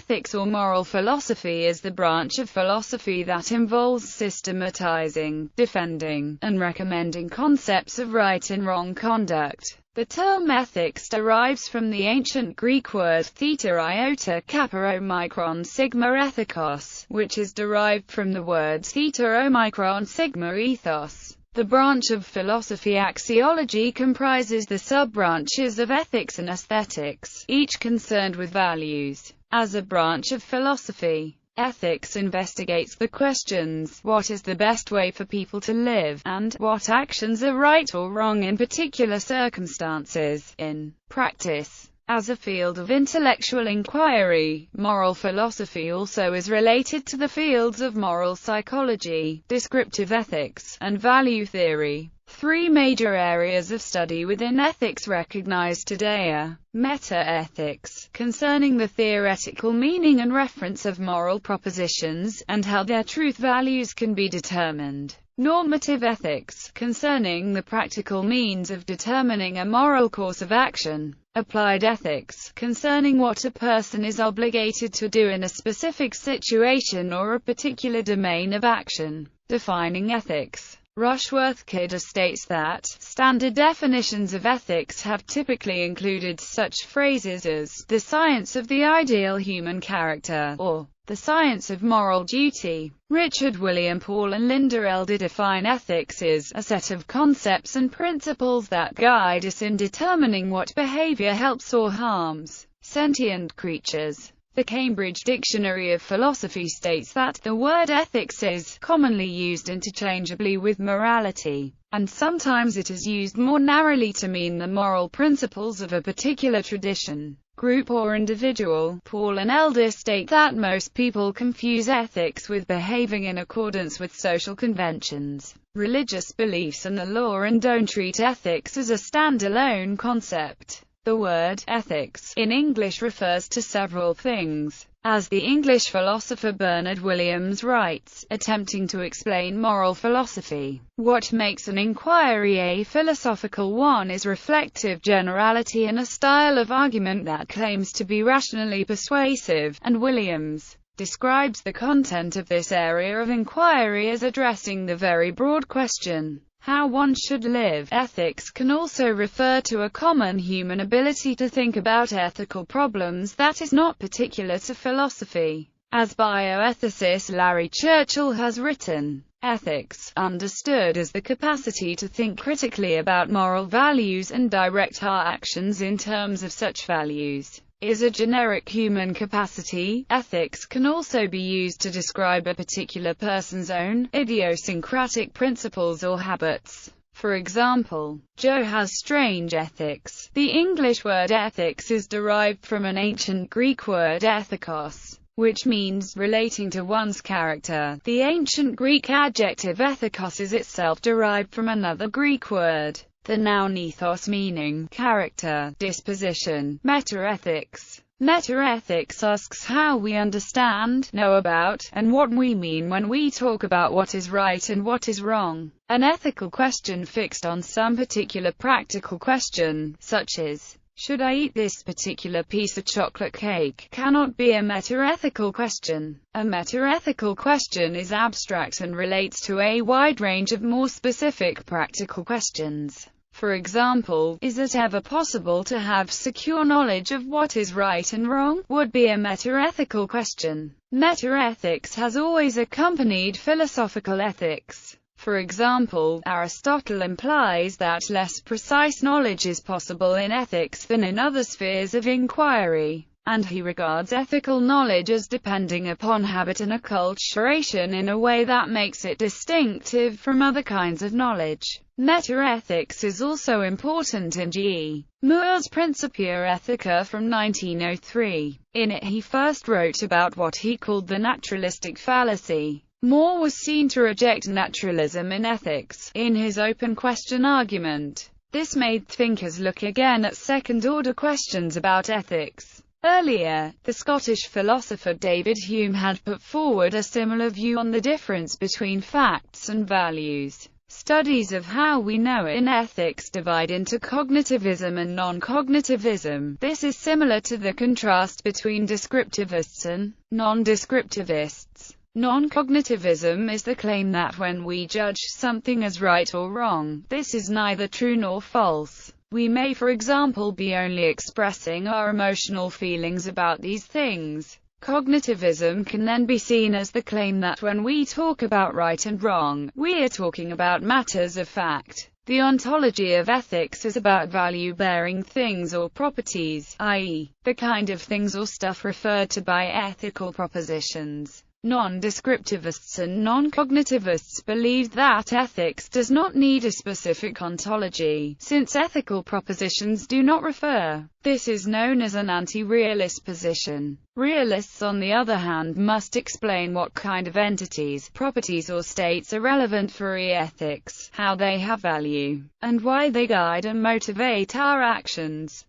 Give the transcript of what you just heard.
Ethics or moral philosophy is the branch of philosophy that involves systematizing, defending, and recommending concepts of right and wrong conduct. The term ethics derives from the ancient Greek word theta iota kappa omicron sigma ethikos, which is derived from the words theta omicron sigma ethos. The branch of philosophy axiology comprises the sub-branches of ethics and aesthetics, each concerned with values. As a branch of philosophy, ethics investigates the questions, what is the best way for people to live, and what actions are right or wrong in particular circumstances. In practice, as a field of intellectual inquiry, moral philosophy also is related to the fields of moral psychology, descriptive ethics, and value theory. Three major areas of study within ethics recognized today are meta-ethics, concerning the theoretical meaning and reference of moral propositions, and how their truth values can be determined. Normative ethics, concerning the practical means of determining a moral course of action. Applied ethics, concerning what a person is obligated to do in a specific situation or a particular domain of action. Defining ethics. Rushworth-Kidder states that standard definitions of ethics have typically included such phrases as the science of the ideal human character, or the science of moral duty. Richard William Paul and Linda Elder define ethics as a set of concepts and principles that guide us in determining what behavior helps or harms sentient creatures. The Cambridge Dictionary of Philosophy states that the word ethics is commonly used interchangeably with morality, and sometimes it is used more narrowly to mean the moral principles of a particular tradition, group or individual. Paul and Elder state that most people confuse ethics with behaving in accordance with social conventions, religious beliefs and the law, and don't treat ethics as a standalone concept. The word ethics in English refers to several things. As the English philosopher Bernard Williams writes, attempting to explain moral philosophy, what makes an inquiry a philosophical one is reflective generality and a style of argument that claims to be rationally persuasive, and Williams describes the content of this area of inquiry as addressing the very broad question, how one should live. Ethics can also refer to a common human ability to think about ethical problems that is not particular to philosophy. As bioethicist Larry Churchill has written, ethics, understood as the capacity to think critically about moral values and direct our actions in terms of such values, is a generic human capacity. Ethics can also be used to describe a particular person's own idiosyncratic principles or habits. For example, Joe has strange ethics. The English word ethics is derived from an ancient Greek word ethikos, which means relating to one's character. The ancient Greek adjective ethikos is itself derived from another Greek word, the noun ethos, meaning character, disposition. Metaethics. Metaethics asks how we understand, know about, and what we mean when we talk about what is right and what is wrong. An ethical question fixed on some particular practical question, such as, should I eat this particular piece of chocolate cake, cannot be a metaethical question. A metaethical question is abstract and relates to a wide range of more specific practical questions. For example, is it ever possible to have secure knowledge of what is right and wrong? Would be a metaethical question. Metaethics has always accompanied philosophical ethics. For example, Aristotle implies that less precise knowledge is possible in ethics than in other spheres of inquiry, and he regards ethical knowledge as depending upon habit and acculturation in a way that makes it distinctive from other kinds of knowledge. Metaethics is also important in G. Moore's Principia Ethica from 1903. In it he first wrote about what he called the naturalistic fallacy. Moore was seen to reject naturalism in ethics, in his open question argument. This made thinkers look again at second-order questions about ethics. Earlier, the Scottish philosopher David Hume had put forward a similar view on the difference between facts and values. Studies of how we know in ethics divide into cognitivism and non-cognitivism. This is similar to the contrast between descriptivists and non-descriptivists. Non-cognitivism is the claim that when we judge something as right or wrong, this is neither true nor false. We may, for example, be only expressing our emotional feelings about these things. Cognitivism can then be seen as the claim that when we talk about right and wrong, we are talking about matters of fact. The ontology of ethics is about value-bearing things or properties, i.e., the kind of things or stuff referred to by ethical propositions. Non-descriptivists and non-cognitivists believe that ethics does not need a specific ontology, since ethical propositions do not refer. This is known as an anti-realist position. Realists, on the other hand, must explain what kind of entities, properties or states are relevant for ethics, how they have value, and why they guide and motivate our actions.